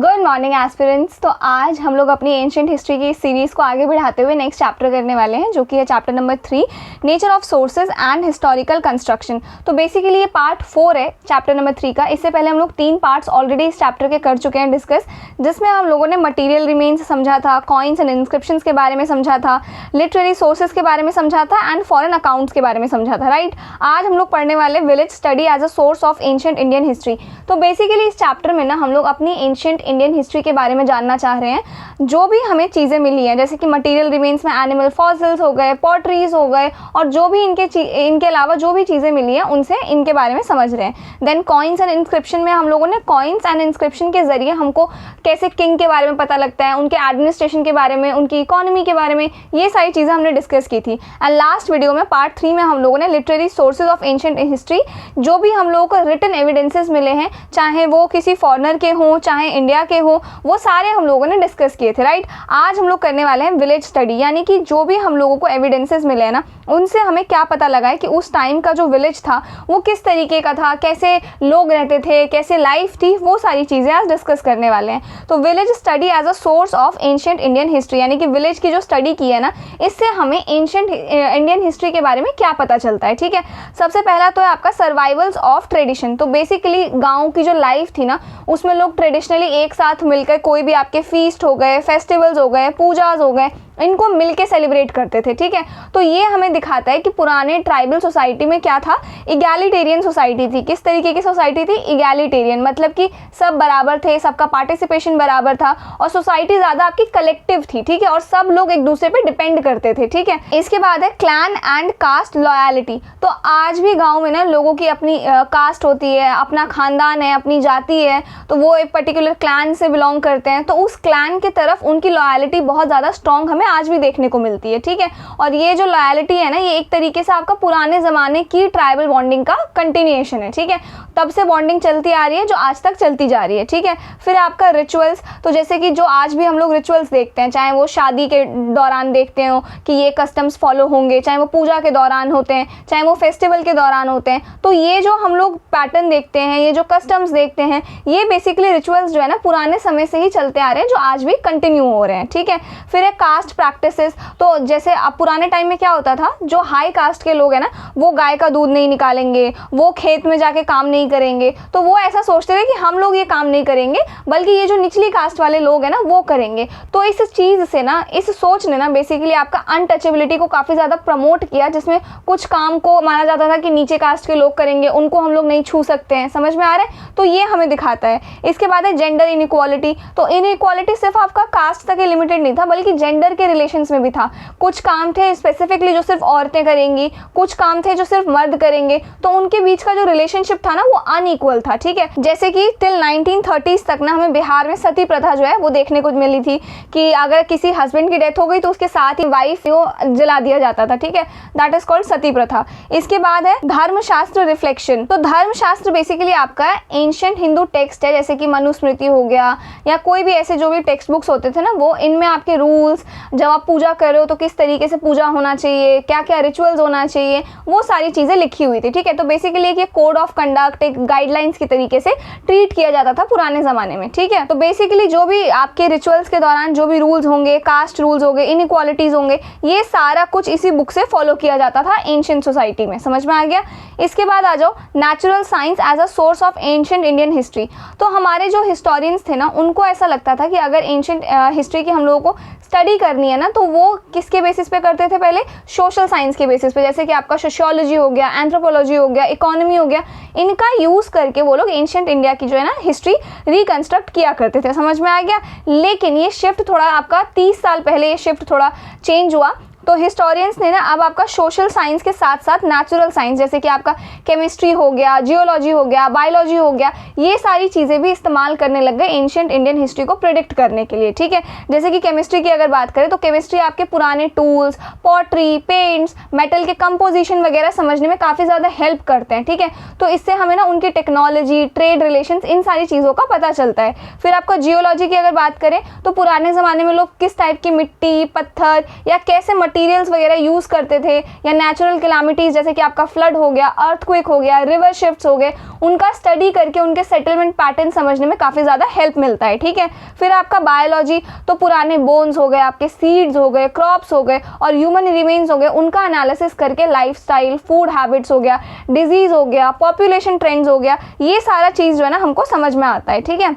Good morning aspirants. तो आज हम लोग अपनी एंशिएंट हिस्ट्री की सीरीज़ को आगे बढ़ाते हुए नेक्स्ट चैप्टर करने वाले हैं, जो कि है chapter number 3, nature of sources and historical construction. तो बेसिकली ये पार्ट 4 है चैप्टर नंबर 3 का। इससे पहले हम लोग 3 पार्ट्स ऑलरेडी इस चैप्टर के कर चुके हैं डिस्कस, जिसमें हम लोगों ने मटीरियल रिमेन्स समझा था, कॉइन्स एंड इंस्क्रिप्शंस के बारे में समझा था, लिटरेरी सोर्सेज के बारे में समझा था एंड फॉरेन अकाउंट्स के बारे में समझा था, राइट। आज हम लोग पढ़ने वाले village study as a source of ancient Indian history. तो बेसिकली इस चैप्टर में ना हम लोग अपनी एंशिएंट इंडियन हिस्ट्री के बारे में जानना चाह रहे हैं। जो भी हमें चीज़ें मिली हैं, जैसे कि मटेरियल रिमेन्स में एनिमल फॉसिल्स हो गए, पॉटरीज हो गए, और जो भी इनके अलावा जो भी चीज़ें मिली हैं उनसे इनके बारे में समझ रहे हैं। देन कॉइन्स एंड इंस्क्रिप्शन में हम लोगों ने कॉइन्स एंड इंस्क्रिप्शन के जरिए हमको कैसे किंग के बारे में पता लगता है, उनके एडमिनिस्ट्रेशन के बारे में, उनकी इकोनॉमी के बारे में, ये सारी चीज़ें हमने डिस्कस की थी। एंड लास्ट वीडियो में पार्ट 3 में हम लोगों ने literary sources of ancient history, जो भी हम लोगों को रिटन एविडेंसेस मिले हैं, चाहे वो किसी फॉरेनर के हों चाहे इंडिया के हों, वो सारे हम लोगों ने डिस्कस किए थे, राइट। आज हम लोग करने वाले हैं विलेज स्टडी, यानी कि जो भी हम लोगों को एविडेंसेस मिले हैं ना, उनसे हमें क्या पता लगा है कि उस टाइम का जो विलेज था वो किस तरीके का था, कैसे लोग रहते थे, कैसे लाइफ थी, वो सारी चीज़ें आज डिस्कस करने वाले हैं। तो village study as a source of ancient Indian history, यानी कि विलेज की जो स्टडी की है ना, इससे हमें एंशिएंट इंडियन हिस्ट्री के बारे में क्या पता चलता है, ठीक है। सबसे पहला तो है आपका सर्वाइवल्स ऑफ ट्रेडिशन। तो बेसिकली गाँव की जो लाइफ थी ना, उसमें लोग ट्रेडिशनली एक साथ मिलकर कोई भी आपके फीस्ट हो गए, फेस्टिवल्स हो गए, पूजाज हो गए, इनको मिलके सेलिब्रेट करते थे, ठीक है। तो ये हमें दिखाता है कि पुराने ट्राइबल सोसाइटी में क्या था, इगैलिटेरियन सोसाइटी थी। किस तरीके की सोसाइटी थी? इगैलिटेरियन, मतलब कि सब बराबर थे, सबका पार्टिसिपेशन बराबर था, और सोसाइटी ज़्यादा आपकी कलेक्टिव थी, ठीक है, और सब लोग एक दूसरे पे डिपेंड करते थे, ठीक है। इसके बाद है क्लैन एंड कास्ट लॉयलिटी। तो आज भी गाँव में ना लोगों की अपनी कास्ट होती है, अपना खानदान है, अपनी जाति है, तो वो एक पर्टिकुलर क्लैन से बिलोंग करते हैं, तो उस क्लैन की तरफ उनकी लॉयलिटी बहुत ज़्यादा स्ट्रॉन्ग हमें आज भी देखने को मिलती है, ठीक है। और ये जो लॉयलिटी है ना, ये एक तरीके से आपका पुराने ज़माने की ट्राइबल बॉन्डिंग का कंटिन्यूएशन है, ठीक है। तब से बॉन्डिंग चलती आ रही है, जो आज तक चलती जा रही है, ठीक है। फिर आपका रिचुअल्स, तो जैसे कि जो आज भी हम लोग रिचुअल्स देखते हैं, चाहे वो शादी के दौरान देखते हो कि ये कस्टम्स फॉलो होंगे, चाहे वो पूजा के दौरान होते हैं, चाहे वो फेस्टिवल के दौरान होते हैं, तो ये जो हम लोग पैटर्न देखते हैं, ये जो कस्टम्स देखते हैं, ये बेसिकली रिचुअल्स जो है ना पुराने समय से ही चलते आ रहे हैं, जो आज भी कंटिन्यू हो रहे हैं, ठीक है। फिर है कास्ट प्रैक्टिसेस। तो जैसे अब पुराने टाइम में क्या होता था, जो हाई कास्ट के लोग हैं ना, वो गाय का दूध नहीं निकालेंगे, वो खेत में जाके काम नहीं करेंगे, तो वो ऐसा सोचते थे कि हम लोग ये काम नहीं करेंगे, बल्कि ये जो निचली कास्ट वाले लोग हैं ना वो करेंगे। तो इस चीज़ से ना, इस सोच ने ना बेसिकली आपका अनटचेबिलिटी को काफ़ी ज़्यादा प्रमोट किया, जिसमें कुछ काम को माना जाता था कि नीचे कास्ट के लोग करेंगे, उनको हम लोग नहीं छू सकते हैं, समझ में आ रहा है। तो ये हमें दिखाता है। इसके बाद है जेंडर इनइक्वालिटी। तो इनइक्वालिटी सिर्फ आपका कास्ट तक ही लिमिटेड नहीं था, बल्कि जेंडर के रिलेशंस में भी था। कुछ काम थे स्पेसिफिकली जो सिर्फ औरतें करेंगी, कुछ काम थे जो सिर्फ मर्द करेंगे, तो उनके बीच का जो रिलेशनशिप था ना वो अनइक्वल था, ठीक है। जैसे कि टिल 1930s तक ना हमें बिहार में सती प्रथा जो है वो देखने को मिली थी, कि अगर किसी हस्बैंड की डेथ हो गई तो उसके साथ ही वाइफ को जला दिया जाता था, ठीक है। दैट इज कॉल्ड सती प्रथा। इसके बाद है धर्मशास्त्र रिफ्लेक्शन। तो धर्मशास्त्र बेसिकली आपका एंशिएंट हिंदू टेक्स्ट है, जैसे कि मनुस्मृति हो गया, या कोई भी ऐसे जो भी टेक्स्ट बुक्स होते थे ना, वो इनमें आपके रूल्स, जब आप पूजा कर रहे हो तो किस तरीके से पूजा होना चाहिए, क्या क्या रिचुअल्स होना चाहिए, वो सारी चीज़ें लिखी हुई थी, ठीक है। तो बेसिकली एक कोड ऑफ कंडक्ट, एक गाइडलाइंस की तरीके से ट्रीट किया जाता था पुराने ज़माने में, ठीक है। तो बेसिकली जो भी आपके रिचुअल्स के दौरान जो भी रूल्स होंगे, कास्ट रूल्स होंगे, इनइक्वालिटीज होंगे, ये सारा कुछ इसी बुक से फॉलो किया जाता था एंशिएंट सोसाइटी में, समझ में आ गया। इसके बाद आ जाओ natural science as a source of ancient Indian history. तो हमारे जो हिस्टोरियंस थे ना, उनको ऐसा लगता था कि अगर एंशिएंट हिस्ट्री की हम लोगों को स्टडी करनी है ना, तो वो किसके बेसिस पे करते थे? पहले सोशल साइंस के बेसिस पे, जैसे कि आपका सोशियोलॉजी हो गया, एंथ्रोपोलॉजी हो गया, इकोनॉमी हो गया, इनका यूज़ करके वो लोग एंशिएंट इंडिया की जो है ना हिस्ट्री रिकंस्ट्रक्ट किया करते थे, समझ में आ गया। लेकिन ये शिफ्ट थोड़ा आपका 30 साल पहले ये शिफ्ट थोड़ा चेंज हुआ। तो हिस्टोरियंस ने ना अब आपका सोशल साइंस के साथ साथ नेचुरल साइंस, जैसे कि आपका केमिस्ट्री हो गया, जियोलॉजी हो गया, बायोलॉजी हो गया, ये सारी चीज़ें भी इस्तेमाल करने लग गए एंशिएंट इंडियन हिस्ट्री को प्रिडिक्ट करने के लिए, ठीक है। जैसे कि केमिस्ट्री की अगर बात करें तो केमिस्ट्री आपके पुराने टूल्स, पॉटरी, पेंट्स, मेटल के कंपोजिशन वगैरह समझने में काफ़ी ज़्यादा हेल्प करते हैं, ठीक है। तो इससे हमें ना उनकी टेक्नोलॉजी, ट्रेड रिलेशंस, इन सारी चीज़ों का पता चलता है। फिर आपका जियोलॉजी की अगर बात करें तो पुराने ज़माने में लोग किस टाइप की मिट्टी, पत्थर या कैसे मटेरियल्स वगैरह यूज़ करते थे, या नेचुरल कैलामिटीज़ जैसे कि आपका फ्लड हो गया, अर्थक्वेक हो गया, रिवर शिफ्ट्स हो गए, उनका स्टडी करके उनके सेटलमेंट पैटर्न समझने में काफ़ी ज़्यादा हेल्प मिलता है। ठीक है, फिर आपका बायोलॉजी, तो पुराने बोन्स हो गए, आपके सीड्स हो गए, क्रॉप्स हो गए और ह्यूमन रिमेन्स हो गए, उनका एनालिसिस करके लाइफस्टाइल, फूड हैबिट्स हो गया, डिजीज़ हो गया, पॉपुलेशन ट्रेंड्स हो गया, ये सारा चीज़ जो है ना हमको समझ में आता है। ठीक है,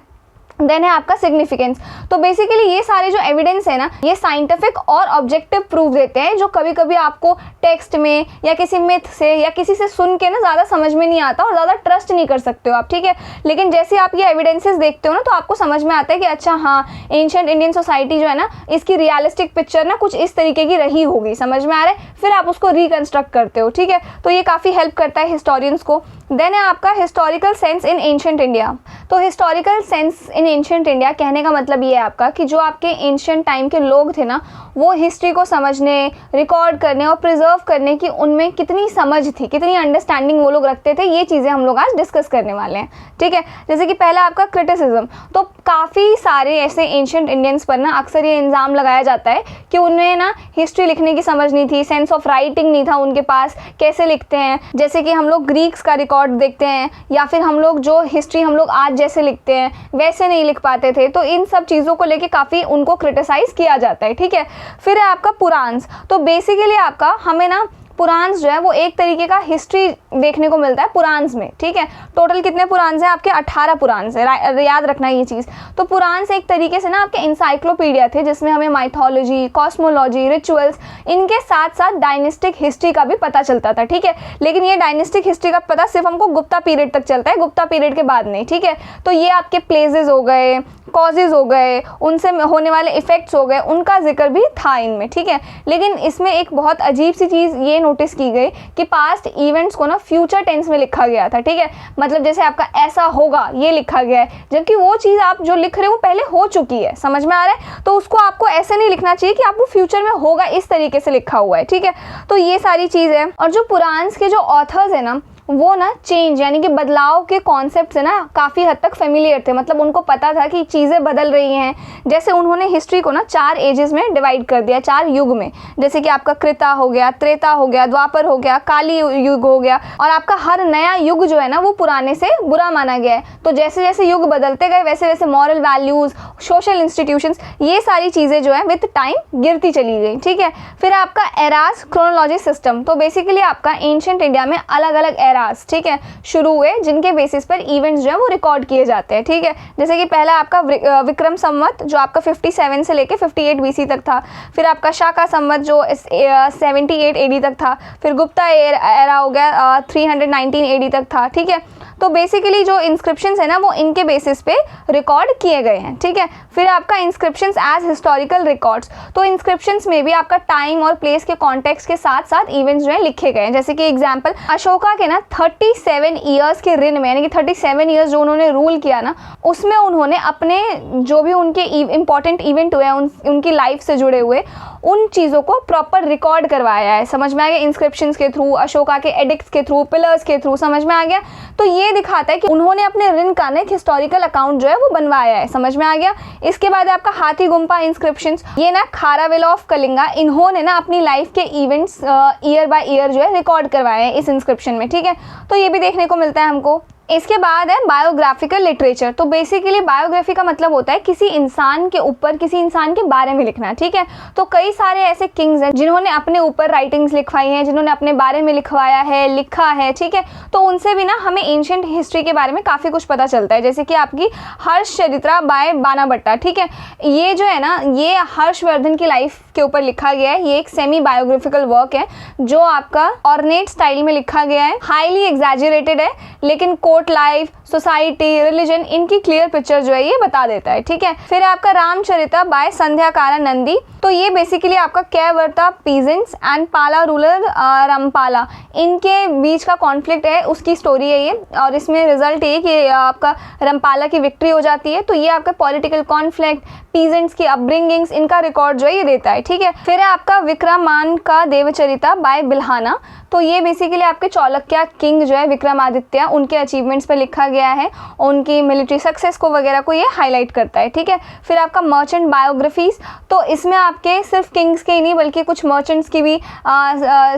देन है आपका सिग्निफिकेंस। तो बेसिकली ये सारे जो एविडेंस है ना, ये साइंटिफिक और ऑब्जेक्टिव प्रूफ देते हैं, जो कभी कभी आपको टेक्स्ट में या किसी मिथ से या किसी से सुन के ना ज़्यादा समझ में नहीं आता और ज़्यादा ट्रस्ट नहीं कर सकते हो आप। ठीक है, लेकिन जैसे आप ये एविडेंसेस देखते हो ना, तो आपको समझ में आता है कि अच्छा हाँ, एंशिएंट इंडियन सोसाइटी जो है ना, इसकी रियलिस्टिक पिक्चर ना कुछ इस तरीके की रही होगी, समझ में आ रहा है, फिर आप उसको रिकंस्ट्रक्ट करते हो। ठीक है, तो ये काफ़ी हेल्प करता है हिस्टोरियंस को। देन है आपका historical sense in ancient India. तो historical sense in ancient India कहने का मतलब ये है आपका कि जो आपके एंशिएंट टाइम के लोग थे ना, वो हिस्ट्री को समझने, रिकॉर्ड करने और प्रिजर्व करने की उनमें कितनी समझ थी, कितनी अंडरस्टैंडिंग वो लोग रखते थे, ये चीज़ें हम लोग आज डिस्कस करने वाले हैं। ठीक है, जैसे कि पहला आपका क्रिटिसिज्म। तो काफ़ी सारे ऐसे एंशिएंट इंडियंस पर ना अक्सर ये इल्ज़ाम लगाया जाता है कि उन्हें ना हिस्ट्री लिखने की समझ नहीं थी, सेंस ऑफ राइटिंग नहीं था उनके पास, कैसे लिखते हैं। जैसे कि हम लोग ग्रीक्स का रिकॉर्ड देखते हैं, या फिर हम लोग जो हिस्ट्री हम लोग आज जैसे लिखते हैं वैसे नहीं लिख पाते थे, तो इन सब चीज़ों को लेके काफ़ी उनको क्रिटिसाइज़ किया जाता है। ठीक है, फिर है आपका पुराण्स। तो बेसिकली आपका हमें ना पुराण्स जो है वो एक तरीके का हिस्ट्री देखने को मिलता है पुराण्स में। ठीक है, टोटल कितने पुराण्स हैं आपके? 18 पुराण्स है, याद रखना है ये चीज़। तो पुराण्स एक तरीके से ना आपके इंसाइक्लोपीडिया थे, जिसमें हमें माइथोलॉजी, कॉस्मोलॉजी, रिचुअल्स, इनके साथ साथ डायनेस्टिक हिस्ट्री का भी पता चलता था। ठीक है, लेकिन ये डायनेस्टिक हिस्ट्री का पता सिर्फ हमको गुप्ता पीरियड तक चलता है, गुप्ता पीरियड के बाद नहीं। ठीक है, तो ये आपके प्लेसेस हो गए, कॉजेज हो गए, उनसे होने वाले इफेक्ट्स हो गए, उनका जिक्र भी था इनमें। ठीक है, लेकिन इसमें एक बहुत अजीब सी चीज़ ये नोटिस की गई कि पास्ट इवेंट्स को ना फ्यूचर टेंस में लिखा गया था। ठीक है, मतलब जैसे आपका ऐसा होगा ये लिखा गया है, जबकि वो चीज़ आप जो लिख रहे हो वो पहले हो चुकी है, समझ में आ रहा है। तो उसको आपको ऐसे नहीं लिखना चाहिए कि आपको फ्यूचर में होगा, इस तरीके से लिखा हुआ है। ठीक है, तो ये सारी चीज़ है। और जो पुराण्स के जो ऑथर्स है ना, वो ना चेंज यानी कि बदलाव के कॉन्सेप्ट से ना काफ़ी हद तक फेमिलियर थे, मतलब उनको पता था कि चीज़ें बदल रही हैं। जैसे उन्होंने हिस्ट्री को ना 4 एजेस में डिवाइड कर दिया, 4 युग में, जैसे कि आपका कृता हो गया, त्रेता हो गया, द्वापर हो गया, काली युग हो गया, और आपका हर नया युग जो है ना वो पुराने से बुरा माना गया है। तो जैसे जैसे युग बदलते गए वैसे वैसे मॉरल वैल्यूज़, सोशल इंस्टीट्यूशंस, ये सारी चीज़ें जो है विद टाइम गिरती चली गई। ठीक है, फिर आपका एरास क्रोनोलॉजी सिस्टम। तो बेसिकली आपका एंशिएंट इंडिया में अलग अलग एरास, ठीक है, शुरू हुए, जिनके बेसिस पर इवेंट्स जो है वो रिकॉर्ड किए जाते हैं। ठीक है, जैसे कि पहला आपका विक्रम संवत जो आपका 57 से लेके 58 BC तक था। फिर आपका शाका संवत जो 78 AD तक था। फिर गुप्ता एरा हो गया 319 AD तक था। ठीक है, तो बेसिकली जो इंस्क्रिप्शंस है ना वो इनके बेसिस पे रिकॉर्ड किए गए हैं। ठीक है, फिर आपका इंस्क्रिप्शंस एज हिस्टोरिकल रिकॉर्ड्स। तो इंस्क्रिप्शंस में भी आपका टाइम और प्लेस के कॉन्टेक्स्ट के साथ साथ इवेंट्स जो है लिखे गए हैं। जैसे कि एग्जांपल अशोका के ना 37 ईयर्स के ऋण में, यानी कि 37 ईयर्स जो उन्होंने रूल किया ना, उसमें उन्होंने अपने जो भी उनके इंपॉर्टेंट इवेंट हुए हैं उनकी लाइफ से जुड़े हुए, उन चीज़ों को प्रॉपर रिकॉर्ड करवाया है। समझ में आ गया? इंस्क्रिप्शंस के थ्रू, अशोका के एडिक्ट्स के थ्रू, पिलर्स के थ्रू, समझ में आ गया? तो ये दिखाता है कि उन्होंने अपने ऋण का एक हिस्टोरिकल अकाउंट जो है वो बनवाया है। समझ में आ गया? इसके बाद आपका हाथी गुम्पा इंस्क्रिप्शंस, ये ना खारावेल ऑफ कलिंगा, इन्होंने ना अपनी लाइफ के इवेंट्स ईयर बाय ईयर जो है रिकॉर्ड करवाए हैं इस इंस्क्रिप्शन में। ठीक है, तो ये भी देखने को मिलता है हमको। इसके बाद है बायोग्राफिकल लिटरेचर। तो बेसिकली बायोग्राफी का मतलब होता है किसी इंसान के ऊपर, किसी इंसान के बारे में लिखना। ठीक है, तो कई सारे ऐसे किंग्स हैं जिन्होंने अपने ऊपर राइटिंग्स लिखवाई हैं, जिन्होंने अपने बारे में लिखवाया है, लिखा है। ठीक है, तो उनसे भी ना हमें एंशिएंट हिस्ट्री के बारे में काफ़ी कुछ पता चलता है। जैसे कि आपकी हर्षचरित्रा बाय बाणाभट्टा। ठीक है, ये जो है ना, ये हर्षवर्धन की लाइफ के ऊपर लिखा गया है। ये एक सेमी बायोग्राफिकल वर्क है जो आपका ऑर्नेट स्टाइल में लिखा गया है, हाईली एग्जैजरेटेड है, लेकिन कोर्ट लाइफ, सोसाइटी, रिलीजन, इनकी क्लियर पिक्चर जो है ये बता देता है। ठीक है, फिर आपका रामचरिता बाय संध्याकारा नंदी। तो ये बेसिकली आपका कैवर्ता पीजेंट्स एंड पाला रूलर रामपाला, इनके बीच का कॉन्फ्लिक्ट है, उसकी स्टोरी है ये। और इसमें रिजल्ट ये कि आपका रामपाला की विक्ट्री हो जाती है। तो ये आपका पॉलिटिकल कॉन्फ्लिक्ट, पीजेंट्स की अपब्रिंगिंग्स, इनका रिकॉर्ड जो है ये देता है। ठीक है, फिर है आपका विक्रमान का देवचरिता बाय बिल्हाना। तो ये बेसिकली आपके चालुक्य किंग जो है विक्रमादित्य, उनके अचीवमेंट अचीवमेंट्स पर लिखा गया है, उनकी मिलिट्री सक्सेस को वगैरह को ये हाईलाइट करता है, ठीक है। फिर आपका मर्चेंट बायोग्राफीज, तो इसमें आपके सिर्फ किंग्स के ही नहीं बल्कि कुछ मर्चेंट्स की भी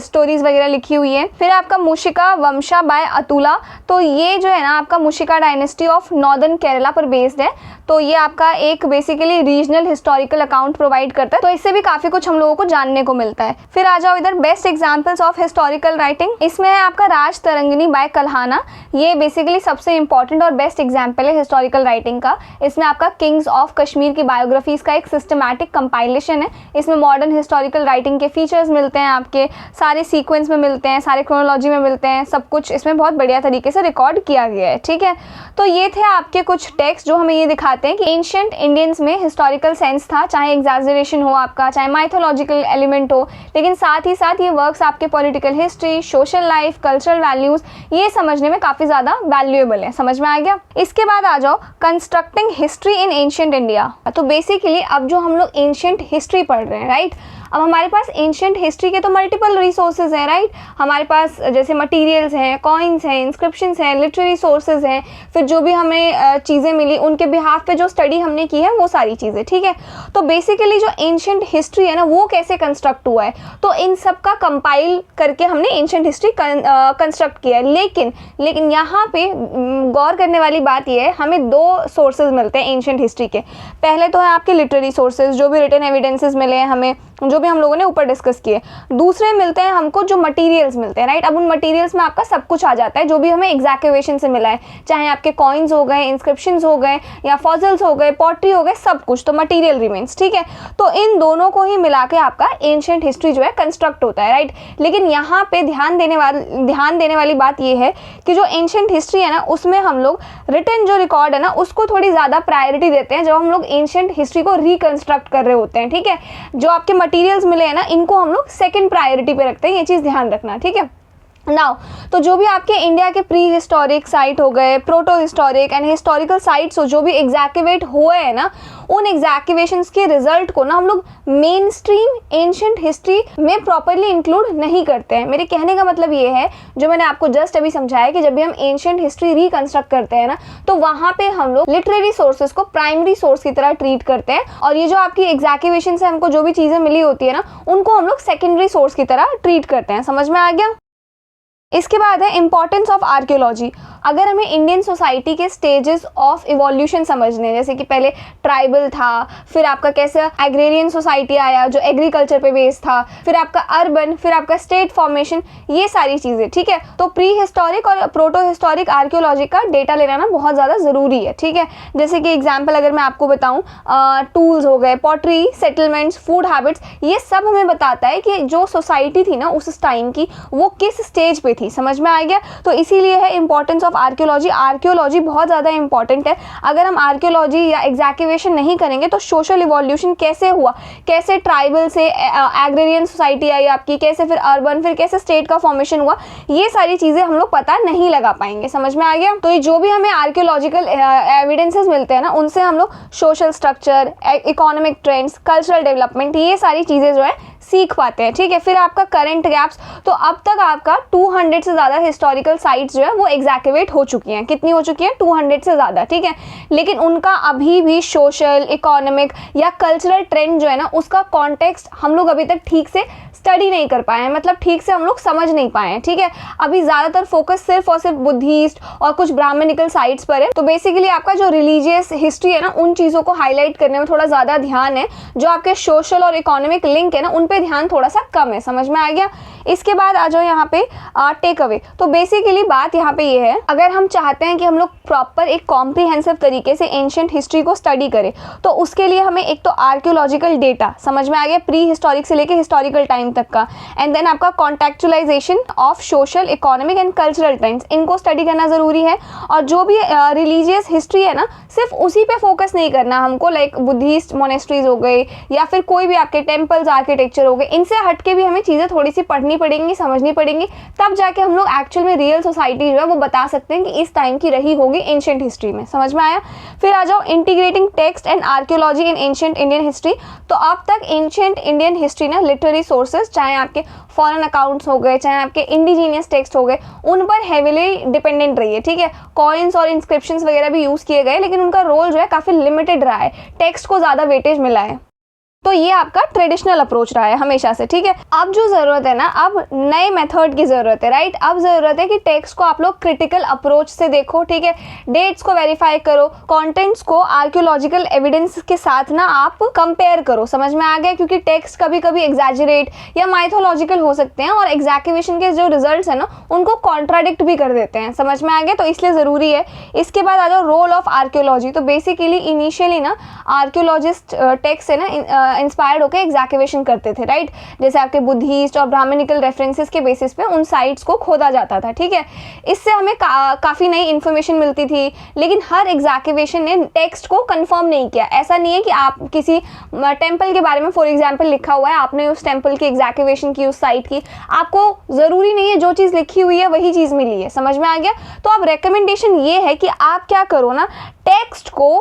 स्टोरीज वगैरह लिखी हुई है। फिर आपका मुशिका वंशा बाय अतुला, तो ये जो है ना आपका Mushika dynasty of northern Kerala पर बेस्ड है, तो ये आपका एक basically regional historical account provide करता है, तो इससे भी काफ़ी कुछ हम लोगों को जानने को मिलता है। फिर आ जाओ इधर best examples of historical writing, इसमें है आपका राज तरंगिनी बाय कल्हाना, ये बेसिकली सबसे इंपॉर्टेंट और बेस्ट एग्जाम्पल है हिस्टोरिकल राइटिंग का। इसमें आपका किंग्स ऑफ कश्मीर की बायोग्राफीज का एक सिस्टमैटिक कंपाइलेशन है, इसमें मॉडर्न हिस्टोरिकल राइटिंग के फीचर्स मिलते हैं, आपके सारे सीक्वेंस में मिलते हैं, सारे क्रोनोलॉजी में मिलते हैं, सब कुछ इसमें बहुत बढ़िया तरीके से रिकॉर्ड किया गया है, ठीक है। तो ये थे आपके कुछ टेक्स्ट जो हमें ये दिखाते हैं कि एंशिएंट इंडियंस में हिस्टोरिकल सेंस था, चाहे एग्जैजरेशन हो आपका, चाहे माइथोलॉजिकल एलिमेंट हो, लेकिन साथ ही साथ ये वर्क्स आपके political history, social life, cultural values ये समझने में काफ़ी ज़्यादा वैल्यूएबल है। समझ में आ गया। इसके बाद आ जाओ constructing history in ancient India. तो बेसिकली अब जो हम लोग एंशिएंट हिस्ट्री पढ़ रहे हैं, राइट, अब हमारे पास एंशिएंट हिस्ट्री के तो मल्टीपल रिसोर्सेज हैं, राइट। हमारे पास जैसे मटेरियल्स हैं, कॉइन्स हैं, इंस्क्रिप्शंस हैं, लिटरेरी सोर्सेज हैं, फिर जो भी हमें चीज़ें मिली उनके बिहाफ पे जो स्टडी हमने की है वो सारी चीज़ें, ठीक है। तो बेसिकली जो एंशिएंट हिस्ट्री है ना वो कैसे कंस्ट्रक्ट हुआ है, तो इन सब का कंपाइल करके हमने एंशिएंट हिस्ट्री कंस्ट्रक्ट किया है। लेकिन यहाँ पे गौर करने वाली बात यह है, हमें दो सोर्सेज मिलते हैं एंशिएंट हिस्ट्री के। पहले तो है आपके लिटरेरी सोर्सेज, जो भी रिटन एविडेंसेस मिले हैं हमें, जो भी हम लोगों ने ऊपर डिस्कस किए। दूसरे मिलते हैं हमको जो मटेरियल्स मिलते हैं, राइट। अब उन मटेरियल्स में आपका सब कुछ आ जाता है जो भी हमें एग्जैक्टिवेशन से मिला है, चाहे आपके कॉइन्स हो गए, इंस्क्रिप्शंस हो गए, या फॉसिल्स हो गए, पॉटरी हो गए, सब कुछ तो मटेरियल रिमेन्स, ठीक है। तो इन दोनों को ही मिला के आपका एंशिएंट हिस्ट्री जो है कंस्ट्रक्ट होता है, राइट। लेकिन यहाँ पे ध्यान देने वाली बात यह है कि जो एंशिएंट हिस्ट्री है ना उसमें हम लोग रिटन जो रिकॉर्ड है ना उसको थोड़ी ज़्यादा प्रायोरिटी देते हैं जब हम लोग एंशिएंट हिस्ट्री को रिकंस्ट्रक्ट कर रहे होते हैं, ठीक है। जो आपके मटेरियल्स मिले हैं ना इनको हम लोग सेकंड प्रायोरिटी पे रखते हैं, ये चीज़ ध्यान रखना, ठीक है। नाउ तो जो भी आपके इंडिया के प्री हिस्टोरिक साइट हो गए, proto historic and historical sites हो, जो भी एग्जैक्टिवेट हुए हैं ना, उन एग्जैक्टिवेशंस के रिजल्ट को ना हम लोग मेन स्ट्रीम एंशिएंट हिस्ट्री में प्रॉपरली इंक्लूड नहीं करते हैं। मेरे कहने का मतलब ये है, जो मैंने आपको जस्ट अभी समझाया कि जब भी हम एंशिएंट हिस्ट्री रिकंस्ट्रक्ट करते हैं ना तो वहाँ पे हम लोग लिटरेरी सोर्सेज को प्राइमरी सोर्स की तरह ट्रीट करते हैं, और ये जो आपकी एग्जैक्टिवेशन से हमको जो भी चीज़ें मिली होती है ना उनको हम लोग सेकेंडरी सोर्स की तरह ट्रीट करते हैं। समझ में आ गया। इसके बाद है इंपॉर्टेंस ऑफ आर्कियोलॉजी। अगर हमें इंडियन सोसाइटी के स्टेजेस ऑफ इवोल्यूशन समझने हैं, जैसे कि पहले ट्राइबल था, फिर आपका कैसे एग्रेरियन सोसाइटी आया जो एग्रीकल्चर पे बेस्ड था, फिर आपका अर्बन, फिर आपका स्टेट फॉर्मेशन, ये सारी चीज़ें, ठीक है। तो प्री हिस्टोरिक और प्रोटो हिस्टोरिक आर्कियोलॉजी का डेटा लेना ना बहुत ज़्यादा ज़रूरी है, ठीक है। जैसे कि एग्जाम्पल अगर मैं आपको बताऊँ, टूल्स हो गए, पॉटरी, सेटलमेंट्स, फूड हैबिट्स, ये सब हमें बताता है कि जो सोसाइटी थी ना उस टाइम की वो किस स्टेज पे थी। समझ में आ गया। तो इसीलिए है इंपॉर्टेंस ऑफ आर्कियोलॉजी। आर्कियोलॉजी बहुत ज़्यादा इंपॉर्टेंट है। अगर हम आर्कियोलॉजी या एग्जैक्टिवेशन नहीं करेंगे तो सोशल इवोल्यूशन कैसे हुआ, कैसे ट्राइबल से एग्रेरियन सोसाइटी आई आपकी, कैसे फिर अर्बन, फिर कैसे स्टेट का फॉर्मेशन हुआ, ये सारी चीज़ें हम लोग पता नहीं लगा पाएंगे। समझ में आ गया। तो ये जो भी हमें आर्कियोलॉजिकल एविडेंसेस मिलते हैं ना उनसे हम लोग social structure, economic trends, cultural development, ये सारी चीज़ें जो है सीख पाते हैं, ठीक है। फिर आपका करंट गैप्स, तो अब तक आपका 200 से ज़्यादा हिस्टोरिकल साइट्स जो है वो एग्जैक्टिवेट हो चुकी हैं। कितनी हो चुकी हैं? 200 से ज़्यादा, ठीक है। लेकिन उनका अभी भी सोशल, इकोनॉमिक या कल्चरल ट्रेंड जो है ना उसका कॉन्टेक्स्ट हम लोग अभी तक ठीक से स्टडी नहीं कर पाए हैं, मतलब ठीक से हम लोग समझ नहीं पाए हैं, ठीक है। अभी ज़्यादातर फोकस सिर्फ और सिर्फ बुद्धिस्ट और कुछ ब्राह्मणिकल साइट्स पर है। तो बेसिकली आपका जो रिलीजियस हिस्ट्री है ना उन चीज़ों को हाईलाइट करने में थोड़ा ज़्यादा ध्यान है, जो आपके सोशल और इकोनॉमिक लिंक है ना उन पे ध्यान थोड़ा सा कम है। समझ में आ गया। इसके बाद आ जाओ यहाँ पे टेक अवे। तो बेसिकली बात यहाँ पे ये है, अगर हम चाहते हैं कि हम लोग प्रॉपर एक कॉम्प्रिहेंसिव तरीके से एंशिएंट हिस्ट्री को स्टडी करें तो उसके लिए हमें एक तो आर्कियोलॉजिकल डेटा, समझ में आ गया, प्री हिस्टोरिक से लेके हिस्टोरिकल टाइम तक का, एंड देन आपका contextualisation of social, economic and cultural trends, इनको स्टडी करना ज़रूरी है। और जो भी रिलीजियस हिस्ट्री है ना सिर्फ उसी पे फोकस नहीं करना हमको, लाइक बुद्धिस्ट मोनेस्ट्रीज हो गए या फिर कोई भी आपके टेम्पल्स, आर्किटेक्चर, आर्किटेक्चर हो गए, इनसे हट के भी हमें चीज़ें थोड़ी सी पढ़नी पड़ेंगी, समझनी पड़ेंगी, तब जाके हम लोग एक्चुअल में रियल सोसाइटी जो है वो बता सकते हैं कि इस टाइम की रही होगी एंशिएंट हिस्ट्री में। समझ में आया? फिर आ जाओ integrating text and archaeology in ancient Indian history. तो अब तक एंशिएंट इंडियन हिस्ट्री ना लिटरेरी सोर्सेज, चाहे आपके फॉरेन अकाउंट्स हो गए, चाहे आपके इंडिजीनियस टेक्स्ट हो गए, उन पर हेविली डिपेंडेंट रही है। ठीक है, कॉइन्स और इंस्क्रिप्शंस वगैरह भी यूज़ किए गए, लेकिन उनका रोल जो है काफ़ी लिमिटेड रहा है, टेक्स्ट को ज़्यादा वेटेज मिला है। तो ये आपका ट्रेडिशनल अप्रोच रहा है हमेशा से। ठीक है, अब जो ज़रूरत है ना, अब नए मेथड की ज़रूरत है, राइट। अब ज़रूरत है कि टेक्स्ट को आप लोग क्रिटिकल अप्रोच से देखो। ठीक है, डेट्स को वेरीफाई करो, कंटेंट्स को आर्कियोलॉजिकल एविडेंस के साथ ना आप कंपेयर करो। समझ में आ गया? क्योंकि टेक्स्ट कभी कभी एग्जैजरेट या माइथोलॉजिकल हो सकते हैं और एग्जैक्टिवेशन के जो रिजल्ट्स हैं ना उनको कॉन्ट्राडिक्ट भी कर देते हैं। समझ में आ गया? तो इसलिए ज़रूरी है। इसके बाद आ जाओ रोल ऑफ आर्कियोलॉजी। तो बेसिकली इनिशियली ना आर्कियोलॉजिस्ट टेक्स्ट से ना इंस्पायर्ड होकर एग्जैक्टिवेशन करते थे, राइट। जैसे आपके बुद्धिस्ट और ब्राह्मणिकल रेफरेंसेस के बेसिस पे उन साइट्स को खोदा जाता था। ठीक है, इससे हमें काफ़ी नई इन्फॉर्मेशन मिलती थी, लेकिन हर एग्जैक्टिवेशन ने टेक्स्ट को कंफर्म नहीं किया। ऐसा नहीं है कि आप किसी टेम्पल के बारे में फॉर एग्जाम्पल लिखा हुआ है, आपने उस टेम्पल की एग्जैक्टिवेशन की, उस साइट की, आपको ज़रूरी नहीं है जो चीज़ लिखी हुई है वही चीज़ मिली है। समझ में आ गया? तो अब रिकमेंडेशन ये है कि आप क्या करो ना, टेक्स्ट को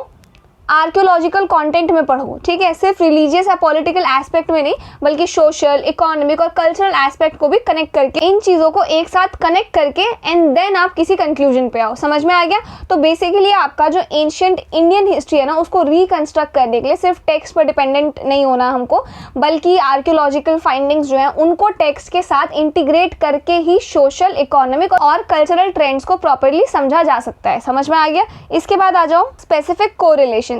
आर्कियोलॉजिकल कंटेंट में पढ़ो। ठीक है, सिर्फ रिलीजियस या पॉलिटिकल एस्पेक्ट में नहीं, बल्कि सोशल, इकोनॉमिक और कल्चरल एस्पेक्ट को भी कनेक्ट करके, इन चीज़ों को एक साथ कनेक्ट करके एंड देन आप किसी कंक्लूजन पे आओ। समझ में आ गया? तो बेसिकली आपका जो एंशिएंट इंडियन हिस्ट्री है ना, उसको रिकंस्ट्रक्ट करने के लिए सिर्फ टेक्स्ट पर डिपेंडेंट नहीं होना हमको, बल्कि आर्कियोलॉजिकल फाइंडिंग्स जो है उनको टेक्स्ट के साथ इंटीग्रेट करके ही सोशल, इकोनॉमिक और कल्चरल ट्रेंड्स को प्रॉपरली समझा जा सकता है। समझ में आ गया? इसके बाद आ जाओ स्पेसिफिक कोरिलेशन।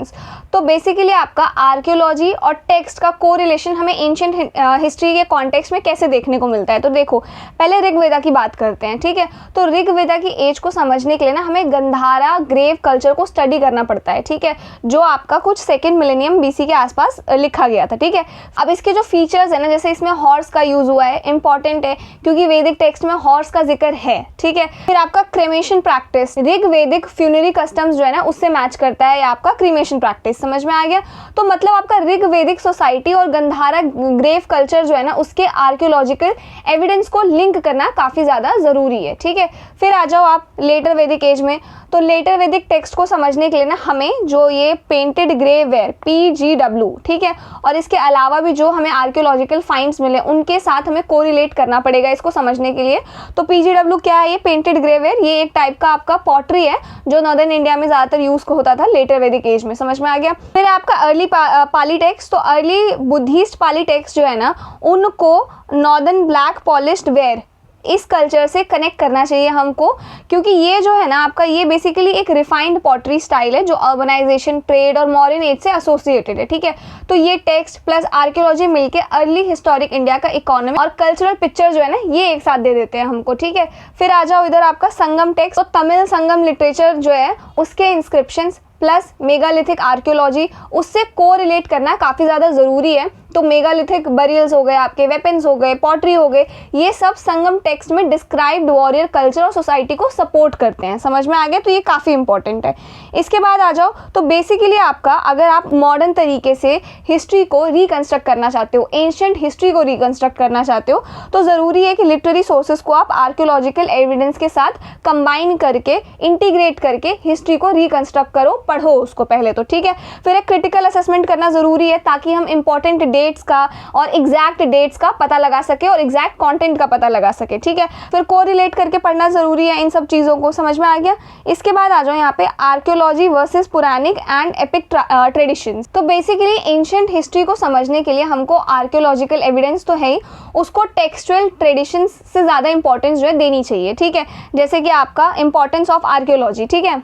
तो बेसिकली आपका आर्कियोलॉजी और टेक्स्ट का कोरिलेशन हमें एंशिएंट हिस्ट्री के कॉन्टेक्स्ट में कैसे देखने को मिलता है। तो देखो, पहले ऋग्वेदा की बात करते हैं। ठीक है, तो ऋग्वेदा की एज को समझने के लिए ना हमें गंधारा ग्रेव कल्चर को स्टडी करना पड़ता है। ठीक है, जो आपका कुछ सेकेंड मिलेनियम बीसी के आसपास लिखा गया था। ठीक है, अब इसके जो फीचर्स है ना, जैसे इसमें हॉर्स का यूज हुआ है, इंपॉर्टेंट है क्योंकि वैदिक टेक्स्ट में हॉर्स का जिक्र है। ठीक है, फिर आपका क्रेमेशन प्रैक्टिस, ऋग्वेदिक फ्यूनरी कस्टम्स जो है ना उससे मैच करता है आपका क्रीमेशन प्रैक्टिस। समझ में आ गया? तो मतलब आपका ऋग्वेदिक सोसाइटी और गंधारा ग्रेव कल्चर जो है ना उसके आर्कियोलॉजिकल एविडेंस को लिंक करना काफी ज्यादा जरूरी है। ठीक है, फिर आ जाओ आप लेटर वैदिक एज में। तो लेटर वैदिक टेक्स्ट को समझने के लिए ना हमें जो ये पेंटेड ग्रेववेयर PGW, ठीक है, और इसके अलावा भी जो हमें आर्कियोलॉजिकल फाइंड्स मिले उनके साथ हमें कोरिलेट करना पड़ेगा इसको समझने के लिए। तो PGW क्या है? ये पेंटेड ग्रेववेयर, ये एक टाइप का आपका पॉटरी है जो नॉर्दर्न इंडिया में ज्यादातर यूज होता था लेटर वैदिक एज में। समझ में आ गया? फिर आपका अर्ली पाली टेक्स्ट। तो अर्ली बुद्धिस्ट पाली टेक्स्ट जो है ना उनको नॉर्दर्न ब्लैक पॉलिश्ड वेयर, इस कल्चर से कनेक्ट करना चाहिए हमको, क्योंकि ये जो है ना आपका, ये बेसिकली एक रिफाइंड पॉटरी स्टाइल है जो अर्बनाइजेशन, ट्रेड और मॉडर्न एज से एसोसिएटेड है। ठीक है, तो ये टेक्स्ट प्लस आर्कियोलॉजी मिलके अर्ली हिस्टोरिक इंडिया का इकोनॉमी और कल्चरल पिक्चर जो है ना ये एक साथ दे देते हैं हमको। ठीक है, फिर आ जाओ इधर आपका संगम टेक्स्ट। तो तमिल संगम लिटरेचर जो है उसके इंस्क्रिप्शंस प्लस मेगालिथिक आर्कियोलॉजी, उससे कोरिलेट करना काफ़ी ज़्यादा ज़रूरी है। तो मेगालिथिक बरियल्स हो गए, आपके वेपन्स हो गए, पॉटरी हो गए, ये सब संगम टेक्स्ट में डिस्क्राइब्ड वॉरियर कल्चर और सोसाइटी को सपोर्ट करते हैं। समझ में आ गया? तो ये काफ़ी इंपॉर्टेंट है। इसके बाद आ जाओ, तो बेसिकली आपका अगर आप मॉडर्न तरीके से हिस्ट्री को रिकंस्ट्रक्ट करना चाहते हो, एंशिएंट हिस्ट्री को रिकंस्ट्रक्ट करना चाहते हो, तो ज़रूरी है कि लिटरेरी सोर्सेज को आप आर्कियोलॉजिकल एविडेंस के साथ कंबाइन करके, इंटीग्रेट करके हिस्ट्री को रिकंस्ट्रक्ट करो, पढ़ो उसको पहले तो। ठीक है, फिर एक क्रिटिकल असेसमेंट करना ज़रूरी है ताकि हम इंपॉर्टेंट डेट्स का और एग्जैक्ट डेट्स का पता लगा सके और एग्जैक्ट कंटेंट का पता लगा सके। ठीक है, फिर कोरिलेट करके पढ़ना जरूरी है इन सब चीज़ों को। समझ में आ गया? इसके बाद आ जाओ यहाँ पे archaeology versus Puranic and epic traditions. तो बेसिकली एंशिएंट हिस्ट्री को समझने के लिए हमको आर्कियोलॉजिकल एविडेंस तो है ही, उसको टेक्सचुअल ट्रेडिशंस से ज़्यादा इंपॉर्टेंस जो है देनी चाहिए। ठीक है, जैसे कि आपका इंपॉर्टेंस ऑफ आर्कियोलॉजी। ठीक है,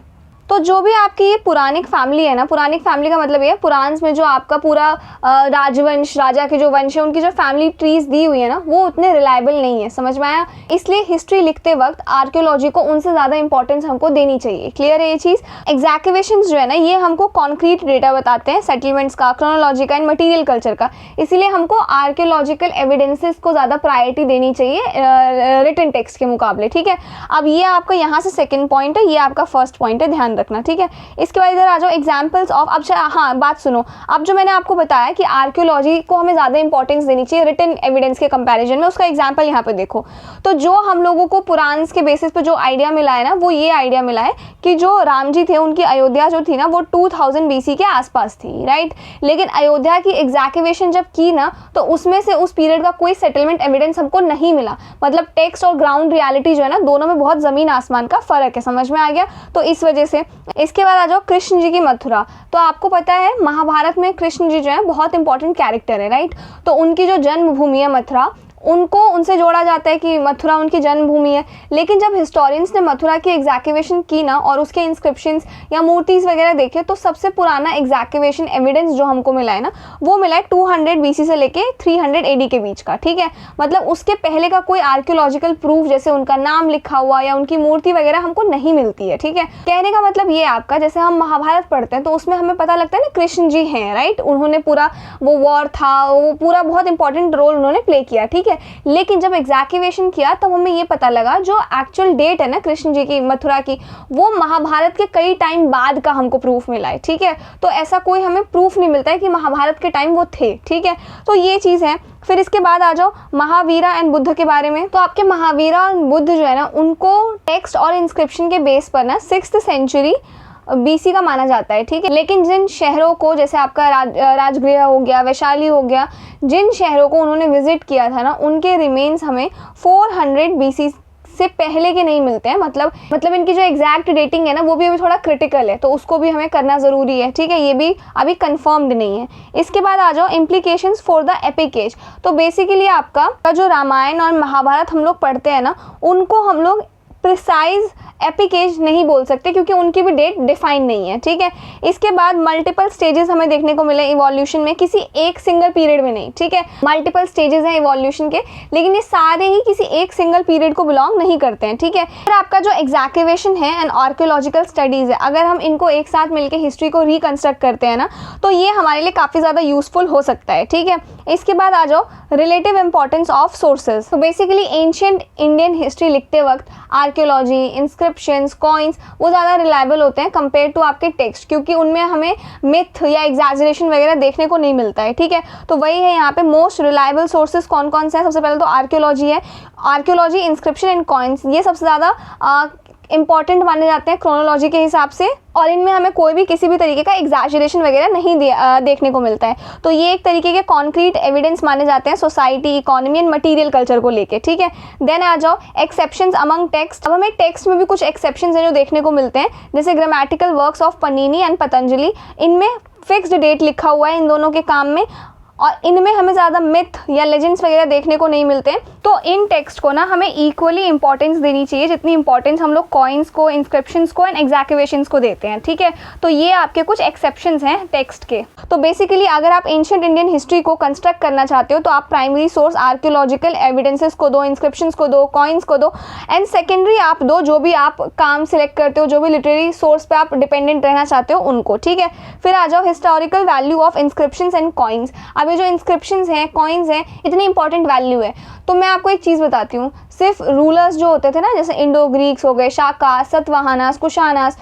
तो जो भी आपकी ये पुरानिक फैमिली है ना, पुरानिक फैमिली का मतलब ये है पुराण में जो आपका पूरा राजवंश, राजा के जो वंश है उनकी जो फैमिली ट्रीज दी हुई है ना वो उतने रिलायबल नहीं है। समझ में आया? इसलिए हिस्ट्री लिखते वक्त आर्कियोलॉजी को उनसे ज़्यादा इंपॉर्टेंस हमको देनी चाहिए। क्लियर है ये चीज़? एग्जैक्टिवेशंस जो है ना ये हमको कॉन्क्रीट डेटा बताते हैं, सेटलमेंट्स का, क्रोनोलॉजी का एंड मटीरियल कल्चर का, इसीलिए हमको आर्कियोलॉजिकल एविडेंसेस को ज़्यादा प्रायोरिटी देनी चाहिए रिटन टेक्स्ट के मुकाबले। ठीक है, अब ये आपका यहाँ से सेकेंड पॉइंट है, ये आपका फर्स्ट पॉइंट है, ध्यान ध्यान रखना, ठीक है। इसके बाद इधर आ जाओ एग्जाम्पल्स ऑफ, अब हाँ बात सुनो, अब जो मैंने आपको बताया कि आर्कियोलॉजी को हमें ज़्यादा इंपॉर्टेंस देनी चाहिए रिटन एविडेंस के कंपैरिजन में, उसका एग्जाम्पल यहाँ पे देखो। तो जो हम लोगों को पुराण के बेसिस पे जो आइडिया मिला है ना, वो ये आइडिया मिला है कि जो राम जी थे उनकी अयोध्या जो थी ना वो 2000 BC के आसपास थी, राइट। लेकिन अयोध्या की एग्जैक्टिवेशन जब की ना तो उसमें से उस पीरियड का कोई सेटलमेंट एविडेंस हमको नहीं मिला। मतलब टेक्स्ट और ग्राउंड रियलिटी जो है ना, दोनों में बहुत ज़मीन आसमान का फ़र्क है, समझ में आ गया। तो इस वजह से इसके बाद आ जाओ कृष्ण जी की मथुरा। तो आपको पता है महाभारत में कृष्ण जी जो है बहुत इंपॉर्टेंट कैरेक्टर है, राइट। तो उनकी जो जन्मभूमि है मथुरा, उनको उनसे जोड़ा जाता है कि मथुरा उनकी जन्मभूमि है। लेकिन जब हिस्टोरियंस ने मथुरा की एग्जैक्टिवेशन की ना और उसके इंस्क्रिप्शंस या मूर्तिज वगैरह देखे, तो सबसे पुराना एग्जैक्टिवेशन एविडेंस जो हमको मिला है ना, वो मिला है 200 BC से लेके 300 AD के बीच का, ठीक है। मतलब उसके पहले का कोई आर्कियोलॉजिकल प्रूफ जैसे उनका नाम लिखा हुआ या उनकी मूर्ति वगैरह हमको नहीं मिलती है, ठीक है। कहने का मतलब ये आपका, जैसे हम महाभारत पढ़ते हैं तो उसमें हमें पता लगता है ना कृष्ण जी हैं, राइट। उन्होंने पूरा वो वॉर था, वो पूरा बहुत इंपॉर्टेंट रोल उन्होंने प्ले किया, ठीक है। लेकिन जब एग्जैक्टिवेशन किया तब हमें ये पता लगा जो एक्चुअल डेट है ना कृष्ण जी की मथुरा की, वो महाभारत के कई टाइम बाद का हमको प्रूफ मिला है, ठीक है। तो ऐसा कोई हमें प्रूफ नहीं मिलता है कि महाभारत के टाइम वो थे, ठीक है। तो ये चीज़ है। फिर इसके बाद आ जाओ महावीरा एंड बुद्ध के बारे में। तो आपके महावीरा और बुद्ध जो है ना, उनको टेक्स्ट और इंस्क्रिप्शन के बेस पर ना 6th सेंचुरी BC का माना जाता है, ठीक है। लेकिन जिन शहरों को, जैसे आपका राजगृह हो गया, वैशाली हो गया, जिन शहरों को उन्होंने विजिट किया था ना, उनके रिमेन्स हमें 400 BC से पहले के नहीं मिलते हैं। मतलब इनकी जो एग्जैक्ट डेटिंग है ना, वो भी अभी थोड़ा क्रिटिकल है, तो उसको भी हमें करना ज़रूरी है, ठीक है। ये भी अभी कंफर्म्ड नहीं है। इसके बाद आ जाओ implications for the epic age. तो बेसिकली आपका जो रामायण और महाभारत हम लोग पढ़ते हैं ना, उनको हम लोग प्रिसाइज एपिक एज नहीं बोल सकते क्योंकि उनकी भी डेट डिफाइन नहीं है, ठीक है। इसके बाद मल्टीपल स्टेजेस हमें देखने को मिले इवोल्यूशन में, किसी एक सिंगल पीरियड में नहीं, ठीक है। मल्टीपल स्टेजेस हैं इवोल्यूशन के, लेकिन ये सारे ही किसी एक सिंगल पीरियड को बिलोंग नहीं करते हैं, ठीक है। फिर आपका जो एग्जैक्टिवेशन है एंड आर्कियोलॉजिकल स्टडीज़ है, अगर हम इनको एक साथ मिलकर हिस्ट्री को रिकंस्ट्रक्ट करते हैं ना, तो ये हमारे लिए काफ़ी ज़्यादा यूजफुल हो सकता है, ठीक है। इसके बाद आ जाओ रिलेटिव इंपॉर्टेंस ऑफ सोर्सेज। तो बेसिकली एंशिएंट इंडियन हिस्ट्री लिखते वक्त आर्कियोलॉजी, इंस्क्रिप्शंस, कॉइन्स वो ज़्यादा रिलायबल होते हैं कंपेयर टू आपके टेक्स्ट, क्योंकि उनमें हमें मिथ या एग्जैजरेशन वगैरह देखने को नहीं मिलता है, ठीक है। तो वही है यहाँ पे मोस्ट रिलायबल सोर्सेज कौन कौन से हैं। सबसे पहले तो आर्कियोलॉजी है। आर्कियोलॉजी, इंस्क्रिप्शन एंड कॉइन्स, ये सबसे ज़्यादा इंपॉर्टेंट माने जाते हैं क्रोनोलॉजी के हिसाब से, और इनमें हमें कोई भी किसी भी तरीके का एग्जैजरेशन वगैरह नहीं देखने को मिलता है। तो ये एक तरीके के कॉन्क्रीट एविडेंस माने जाते हैं society, economy and material culture को लेके, ठीक है। देन आ जाओ एक्सेप्शंस अमंग टेक्स्ट। अब हमें टेक्स्ट में भी कुछ एक्सेप्शंस हैं जो देखने को मिलते हैं, जैसे grammatical works of Panini and Patanjali, इनमें फिक्स्ड डेट लिखा हुआ है इन दोनों के काम में, और इनमें हमें ज़्यादा मिथ या लेजेंड्स वगैरह देखने को नहीं मिलते। तो इन टेक्स्ट को ना हमें इक्वली इंपॉर्टेंस देनी चाहिए जितनी इंपॉर्टेंस हम लोग कॉइन्स को, इंस्क्रिप्शंस को एंड एग्जैक्टिवेशंस को देते हैं, ठीक है। तो ये आपके कुछ एक्सेप्शंस हैं टेक्स्ट के। तो बेसिकली अगर आप एंशिएंट इंडियन हिस्ट्री को कंस्ट्रक्ट करना चाहते हो तो आप प्राइमरी सोर्स आर्कियोलॉजिकल एविडेंसेस को दो, इंस्क्रिप्शंस को दो, कॉइन्स को दो, एंड सेकेंडरी आप दो जो भी आप काम सिलेक्ट करते हो, जो भी लिटरेरी सोर्स पे आप डिपेंडेंट रहना चाहते हो उनको, ठीक है। फिर आ जाओ historical value of inscriptions and coins. अब ये जो इंस्क्रिप्शंस हैं, कॉइन्स हैं, इतनी इंपॉर्टेंट वैल्यू है। तो मैं आपको एक चीज़ बताती हूँ, सिर्फ रूलर्स जो होते थे ना, जैसे इंडो ग्रीक्स हो गए, शाका, सतवाहनास, कुशानास,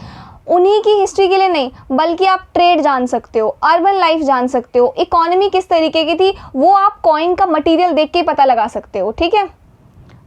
उन्हीं की हिस्ट्री के लिए नहीं, बल्कि आप ट्रेड जान सकते हो, अर्बन लाइफ जान सकते हो, इकोनॉमी किस तरीके की थी वो आप कॉइन का मटेरियल देख के पता लगा सकते हो, ठीक है।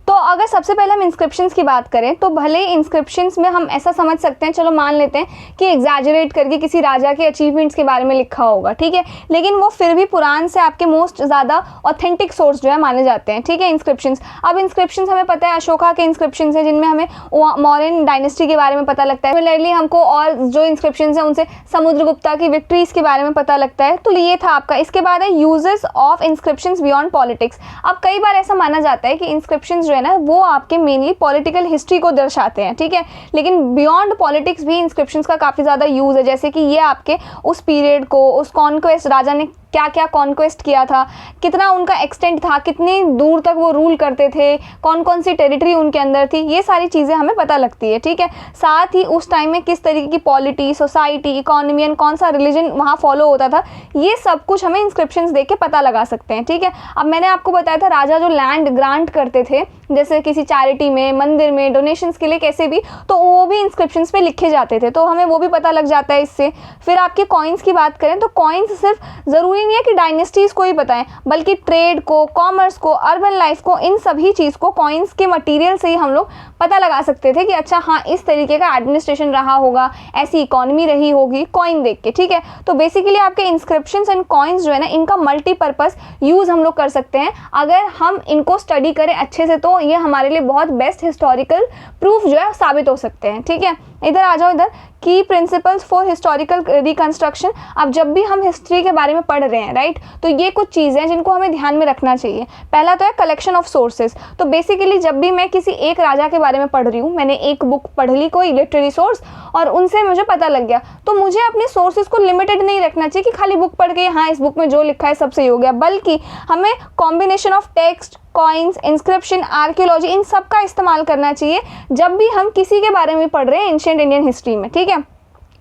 तो अगर सबसे पहले हम इंस्क्रिप्शंस की बात करें तो भले ही इंस्क्रिप्शंस में हम ऐसा समझ सकते हैं, चलो मान लेते हैं कि एग्जैजरेट करके किसी राजा के अचीवमेंट्स के बारे में लिखा होगा, ठीक है, लेकिन वो फिर भी पुराण से आपके मोस्ट ज़्यादा ऑथेंटिक सोर्स जो है माने जाते हैं, ठीक है, इंस्क्रिप्शंस। अब इंस्क्रिप्शंस हमें पता है अशोका के इंस्क्रिप्शंस हैं जिनमें हमें मौर्यन डायनेस्टी के बारे में पता लगता है। सिमिलरली हमको और जो इंस्क्रिप्शंस हैं उनसे समुद्रगुप्ता की विक्ट्रीज के बारे में पता लगता है। तो ये था आपका। इसके बाद है uses of inscriptions beyond politics. अब कई बार ऐसा माना जाता है कि इंस्क्रिप्शंस जो है ना वो आपके मेनली पॉलिटिकल हिस्ट्री को दर्शाते हैं, ठीक है, लेकिन बियॉन्ड पॉलिटिक्स भी इंस्क्रिप्शंस का काफ़ी ज़्यादा यूज़ है, जैसे कि ये आपके उस पीरियड को, उस कॉन्क्वेस्ट राजा ने क्या क्या कॉन्क्वेस्ट किया था, कितना उनका एक्सटेंट था, कितनी दूर तक वो रूल करते थे, कौन कौन सी टेरिटरी उनके अंदर थी, ये सारी चीज़ें हमें पता लगती है, ठीक है। साथ ही उस टाइम में किस तरीके की पॉलिटी, सोसाइटी, इकोनॉमी एंड कौन सा रिलीजन वहाँ फॉलो होता था, ये सब कुछ हमें इंस्क्रिप्शंस देख के पता लगा सकते हैं, ठीक है। अब मैंने आपको बताया था राजा जो लैंड ग्रांट करते थे, जैसे किसी चैरिटी में, मंदिर में, डोनेशंस के लिए, कैसे भी, तो वो भी इंस्क्रिप्शंस पे लिखे जाते थे, तो हमें वो भी पता लग जाता है इससे। फिर आपके कॉइन्स की बात करें तो कॉइन्स सिर्फ ज़रूरी नहीं है कि डायनेस्टीज़ को ही बताएं, बल्कि ट्रेड को, कॉमर्स को, अर्बन लाइफ को, इन सभी चीज़ को कॉइन्स के मटेरियल से ही हम लोग पता लगा सकते थे कि अच्छा हाँ इस तरीके का एडमिनिस्ट्रेशन रहा होगा, ऐसी इकोनॉमी रही होगी कॉइन देख के, ठीक है। तो बेसिकली आपके इंस्क्रिप्शंस एंड कॉइन्स जो है ना, इनका मल्टीपर्पज़ यूज़ हम लोग कर सकते हैं अगर हम इनको स्टडी करें अच्छे से, तो ये हमारे लिए बहुत बेस्ट हिस्टोरिकल प्रूफ जो है साबित हो सकते हैं, ठीक है। इधर आ जाओ, इधर की प्रिंसिपल्स फॉर हिस्टोरिकल रिकंस्ट्रक्शन। अब जब भी हम हिस्ट्री के बारे में पढ़ रहे हैं, राइट, तो ये कुछ चीज़ें हैं जिनको हमें ध्यान में रखना चाहिए। पहला तो है कलेक्शन ऑफ सोर्सेज। तो बेसिकली जब भी मैं किसी एक राजा के बारे में पढ़ रही हूँ, मैंने एक बुक पढ़ ली, कोई लिटरेरी सोर्स, और उनसे मुझे पता लग गया, तो मुझे अपने सोर्सेज को लिमिटेड नहीं रखना चाहिए कि खाली बुक पढ़ के हाँ इस बुक में जो लिखा है सब सही हो गया, बल्कि हमें combination of text, coins, inscription, archaeology, इन सब का इस्तेमाल करना चाहिए जब भी हम किसी के बारे में पढ़ रहे हैं एंशिएंट इंडियन हिस्ट्री में, ठीक है।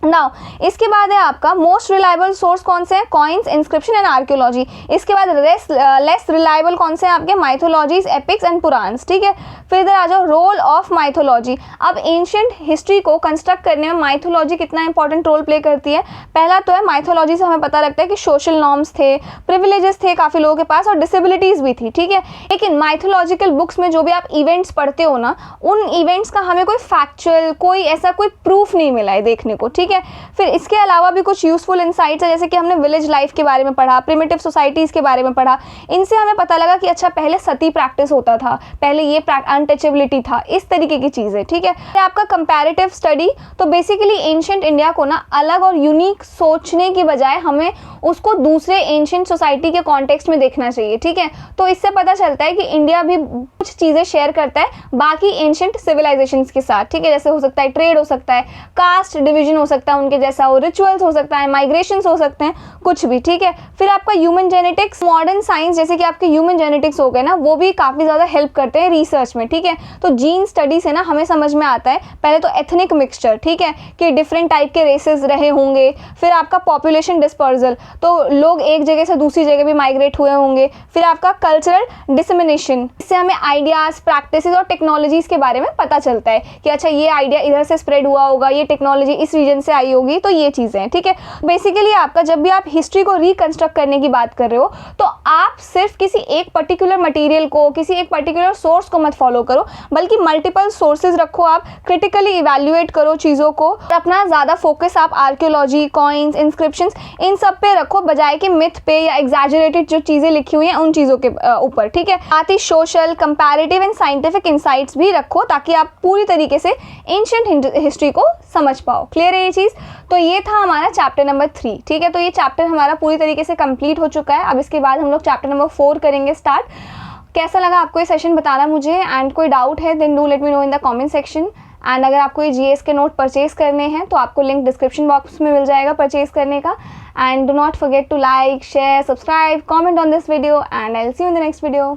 नाउ इसके बाद है आपका मोस्ट रिलायबल सोर्स कौन से हैं, कॉइन्स, इंस्क्रिप्शन एंड आर्कियोलॉजी। इसके बाद लेस रिलायबल कौन से हैं आपके, माइथोलॉजीज, एपिक्स एंड पुराण्स, ठीक है। फिर इधर आ जाओ रोल ऑफ माइथोलॉजी। अब एंशिएंट हिस्ट्री को कंस्ट्रक्ट करने में माइथोलॉजी कितना इंपॉर्टेंट रोल प्ले करती है। पहला तो है माइथोलॉजी से हमें पता लगता है कि सोशल नॉर्म्स थे, प्रिविलेजेस थे काफ़ी लोगों के पास, और डिसेबिलिटीज़ भी थी, ठीक है। लेकिन माइथोलॉजिकल बुक्स में जो भी आप इवेंट्स पढ़ते हो ना, उन इवेंट्स का हमें कोई फैक्चुअल, कोई ऐसा कोई प्रूफ नहीं मिला है देखने को, ठीक है। फिर इसके अलावा भी कुछ यूजफुल इंसाइट्स है, जैसे कि हमने विलेज लाइफ के बारे में पढ़ा, प्रिमिटिव सोसाइटीज़ के बारे में पढ़ा। इनसे हमें पता लगा कि अच्छा पहले सती प्रैक्टिस होता था, पहले ये अनटचेबिलिटी था, इस तरीके की चीज़ें, ठीक है। आपका कंपैरेटिव स्टडी, तो बेसिकली एंशिएंट इंडिया को ना अलग और यूनिक सोचने की बजाय हमें उसको दूसरे एंशिएंट सोसाइटी के कॉन्टेक्स्ट में देखना चाहिए, ठीक है। तो इससे पता चलता है कि इंडिया भी कुछ चीज़ें शेयर करता है बाकी एंशिएंट सिविलाइजेशंस के साथ, ठीक है। जैसे हो सकता है ट्रेड हो सकता है, कास्ट डिवीजन हो सकता है उनके जैसा, हो रिचुअल्स हो सकता है, माइग्रेशंस हो सकते हैं, कुछ भी, ठीक है। फिर आपका ह्यूमन जेनेटिक्स, मॉडर्न साइंस, जैसे कि आपके ह्यूमन जेनेटिक्स हो गए ना, वो भी काफ़ी ज़्यादा हेल्प करते हैं रिसर्च में, ठीक है। तो जीन स्टडी से ना हमें समझ में आता है पहले तो एथनिक मिक्सचर, ठीक है, कि डिफरेंट टाइप के रेसेस रहे होंगे। फिर आपका पॉपुलेशन डिस्पर्जल, तो लोग एक जगह से दूसरी जगह भी माइग्रेट हुए होंगे। फिर आपका कल्चरल डिसमिनेशन, इससे हमें आइडियाज़, प्रैक्टिसेस और टेक्नोलॉजीज़ के बारे में पता चलता है कि अच्छा ये आइडिया इधर से स्प्रेड हुआ होगा, ये टेक्नोलॉजी इस रीजन से आई होगी, तो ये चीज़ें हैं, ठीक है। बेसिकली आपका जब भी आप हिस्ट्री को रिकंस्ट्रक्ट करने की बात कर रहे हो, तो आप सिर्फ किसी एक पर्टिकुलर मटेरियल को, किसी एक पर्टिकुलर सोर्स को मत फॉलो करो, बल्कि मल्टीपल सोर्सेज रखो, आप क्रिटिकली इवैल्यूएट करो चीज़ों को, और अपना ज़्यादा फोकस आप आर्कियोलॉजी, कॉइन्स, इंस्क्रिप्शंस, इन सब पे रखो, बजाय कि मिथ पे या एग्जैजरेटेड जो चीज़ें लिखी हुई हैं उन चीज़ों के ऊपर, ठीक है। साथ ही social, comparative and scientific insights भी रखो, ताकि आप पूरी तरीके से एंशिएंट हिस्ट्री को समझ पाओ। क्लियर है ये चीज़। तो ये था हमारा चैप्टर नंबर 3, ठीक है। तो ये चैप्टर हमारा पूरी तरीके से कंप्लीट हो चुका है। अब इसके बाद हम लोग चैप्टर नंबर 4 करेंगे स्टार्ट। कैसा लगा आपको ये सेशन बताना मुझे, एंड कोई डाउट है then do let me know in the comment section. And अगर आपको ये जीएस के नोट परचेज करने हैं तो आपको लिंक डिस्क्रिप्शन बॉक्स में मिल जाएगा परचेज करने का। And do not forget to like, share, subscribe, comment on this video, and I will see you in the next video.